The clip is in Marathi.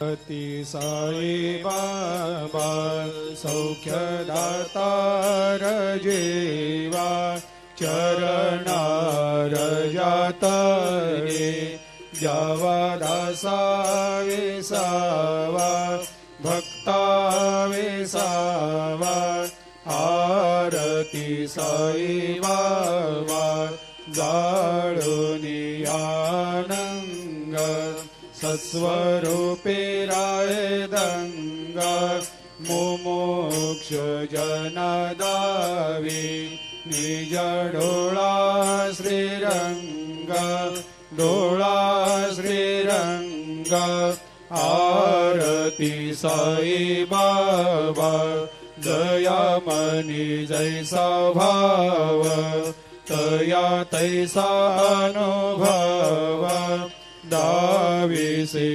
ती साई बाबा सौख्यदातार जेवा चरणार जातरे जावा दासा विसावा भक्ता विसावा आरती साई बाबा जाळुनी आनंग सत्स्वरूपे राय दंगा मुमुक्ष जनदावी निज डोळा श्रीरंग डोळा श्रीरंग आरती साई बाबा जया मनी जैसा भाव तया तैसा अनुभव दाविसे